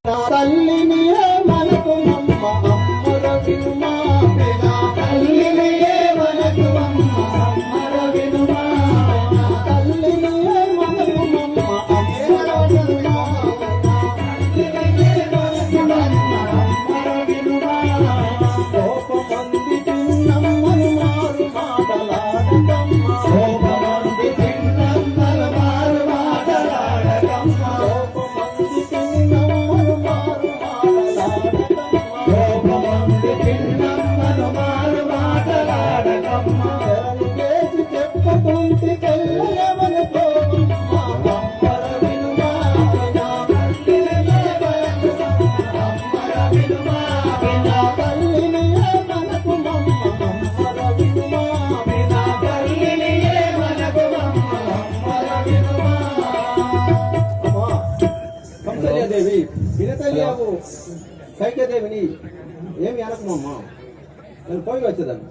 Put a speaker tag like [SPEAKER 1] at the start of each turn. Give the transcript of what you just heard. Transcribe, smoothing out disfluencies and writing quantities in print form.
[SPEAKER 1] తల్లిని మనకు అమ్మ అమ్మర వినుమా తల్లిని మనకు అమ్మ అమ్మర వినుమా తల్లిని మనకు అమ్మ అమ్మర వినుమా అమ్మర వినుమా కోపమంది తిన్నమ్మను మారు మాటలాడకమ్మ కోపమంది తిన్నమ్మను మారు మాటలాడకమ్మ కోపమంది తిన్నమ్మను మారు మాటలాడకమ్మ తిన్నమ్మను మారు మాటలాడకమ్మ కేసి చెప్పుకుంటే చెల్లెమని కోపమ్మ అమ్మర వినుమా అమ్మర వినుమా తల్లిని మనకు అమ్మ అమ్మర వినుమా తల్లిని మనకు అమ్మ అమ్మర వినుమా అమ్మా కంసల్యాదేవి వినతల్యావు సైక్యదేవిని ఏమి అనకమమ్మా నేను పోయి వచ్చేదాన్ని.